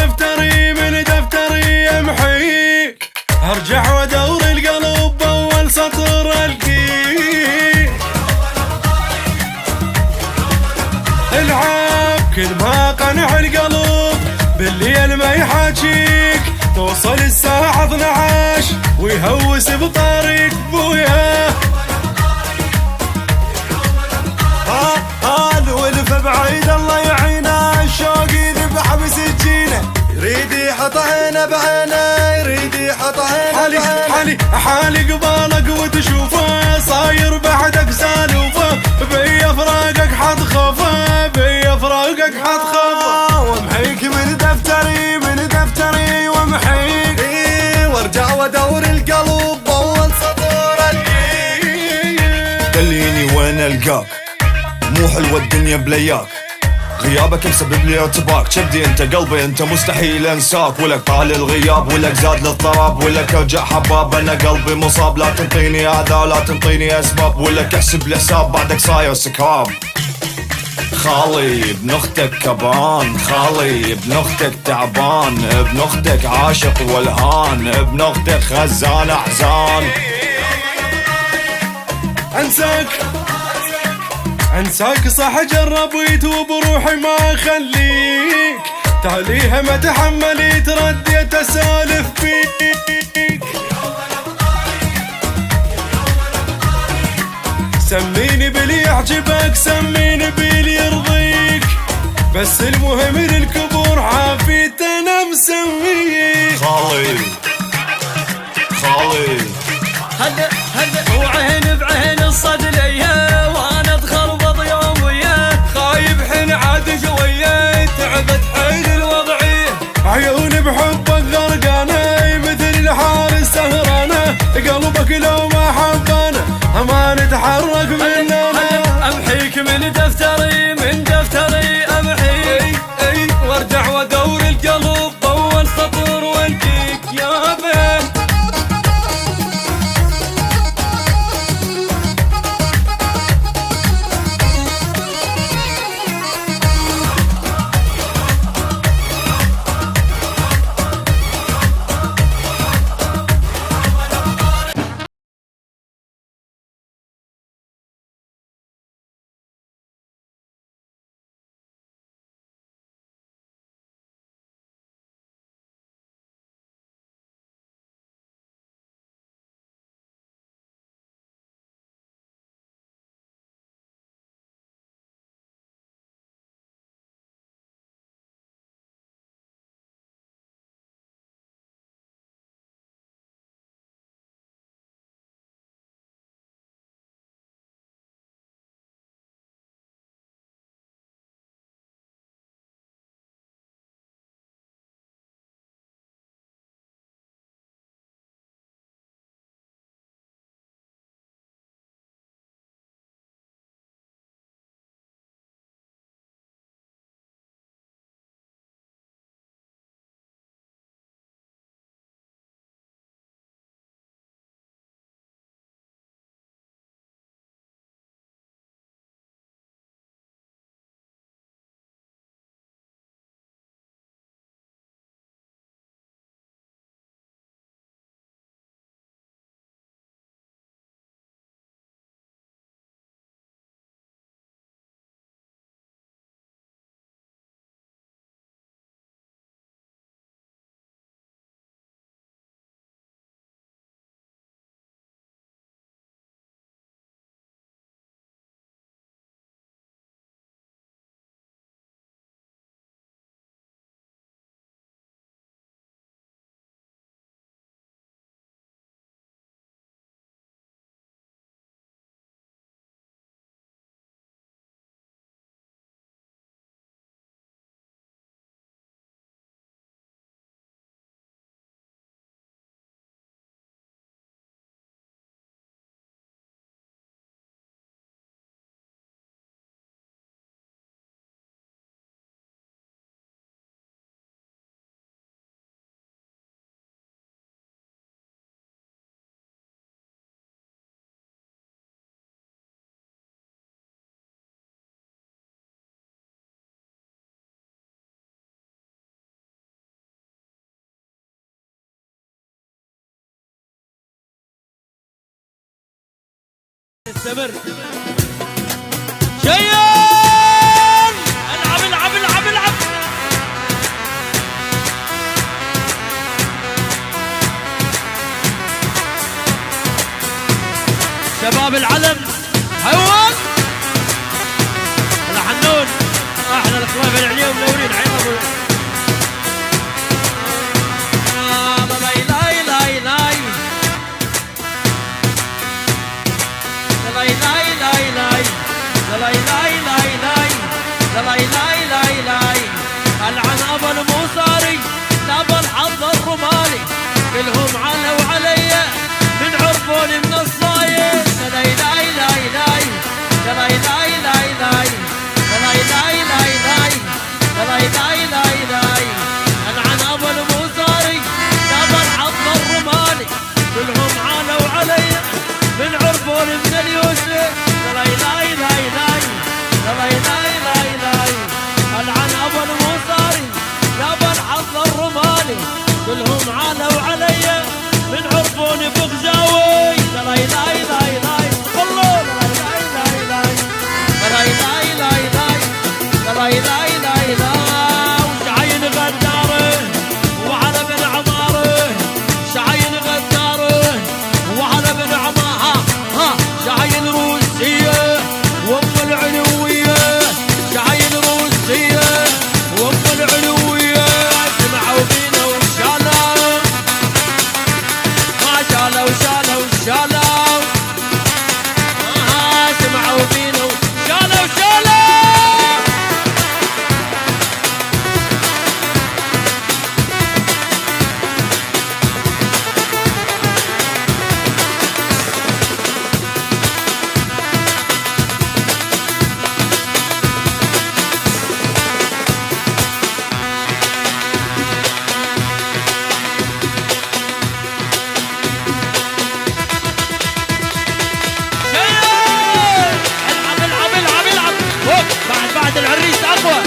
دفتري من دفتري امحيك، ارجع وادور القلب باول سطر القيك. العب كل ما قنع القلب بالليل ما يحاجيك، توصل الساعة 12 ويهوس بطريق بوياه. الولف بعيد الله يعينه، الشوق يذبح بسكينه، يريد يحط عينه بعينه، يريد يحط عينه بعينه. حالي قبالك وتشوفه صاير بعدك سالوفه، بي فراقك حد خفه، بي فراقك حد خفه. وامحيك من دفتري من دفتري وامحيك، وارجع وادور القلب باول سطور القيك. دليني وين القاك، مو حلوة الدنيا بلياك، غيابك مسبب لي ارتباك، كبدي انت قلبي انت مستحيل انساك، ولك طال الغياب ولك زاد للضراب، ولك اوجع حباب انا قلبي مصاب، لا تنطيني اذى لا تنطيني اسباب، ولك احسب الحساب بعدك صاير سكراب. خالي ابن اختك كبان، خالي ابن اختك تعبان، ابن اختك عاشق والهان، ابن اختك خزان احزان. انساك صح جربيت وبروحي ما اخليك، تاليها ما تحمليت رديت اسالف فيك. سميني باللي يعجبك سميني باللي يرضيك، بس المهم للكبر عافيت انا مسميك. خالي هلا وعين بعين الصدليه، وانا اتخربط يوم وياه، خايب حين عاد شويه، تعبت حيل الوضعيه. عيوني بحبك غرقانه مثل الحار سهرانه، قلبك لو ما حبانه ما نتحرك مننا. امحيك من دفتري من دفتري امحيك، وارجع وادور القلب باول سطر والقيك يا بين. استمر شيان العب العب العب العب شباب العلم حيوان الحنون احلى الخلافه العليا ومنورين عين ابو لاي لاي لاي لاي لاي لاي لاي لاي لاي لاي لاي لاي لاي لاي لاي لاي العن ابو الموصاري نبى الحظ الرمالي كلهم علوا علي من عرفوني من الصايد لاي لاي لاي لاي لاي لاي لاي لاي لاي لاي لاي لاي لاي لاي لاي لاي العن ابو الموصاري نبى الحظ الرمالي كلهم علوا علي من عرفوني من اليوسف لاي لاي لاي لاي لاي لاي لاي لاي العن ابو الموصاري نبى الحظ الرمالي كلهم علوا علي من عرفوني بغزاوي لاي لاي لاي لاي والله لاي لاي لاي لاي لاي لاي لاي لاي لاي لاي لاي وشعين غداره وعلى بن عماره شعين غداره وعلى بن عماره شعين روسيه وام العلويه شعين روسيه وام العلويه سمعوا بينا وشالوا ما شالوا شالوا شالوا سمعوا بينا وشالوا شالوا بعد العريس اقوى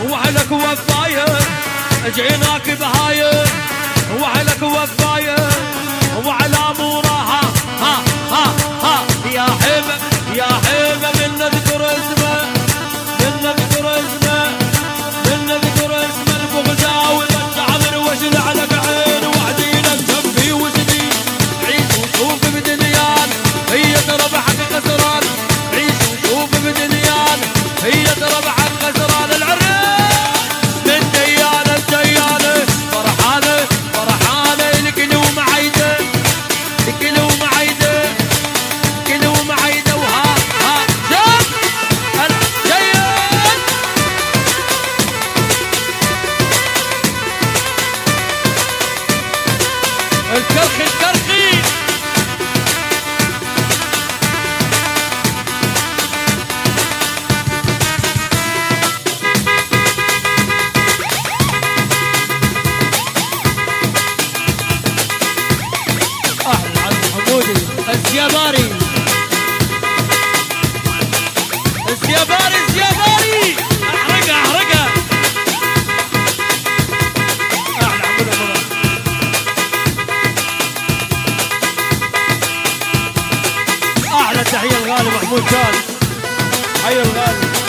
وعلك وفاية جيناك بهاية وعلك وفاية وعلى موراها ها يا حبة يا حبة من نذكر اسمه من نذكر اسمه من نذكر اسمه البغزاوي والشعر وشل عليك عين وعدينك جنبي وسدي عيش وشوف بدنيان هي تربحك خسران عيش وشوف بدنيان هي تربحك خسران العريس الكرخي الكرخي احلى عبد حمودي الزياباري الزياباري الزياباري احرقها احرقها احلى عبد رمضان احلى تحيه الغالي محمود كان حي الغالي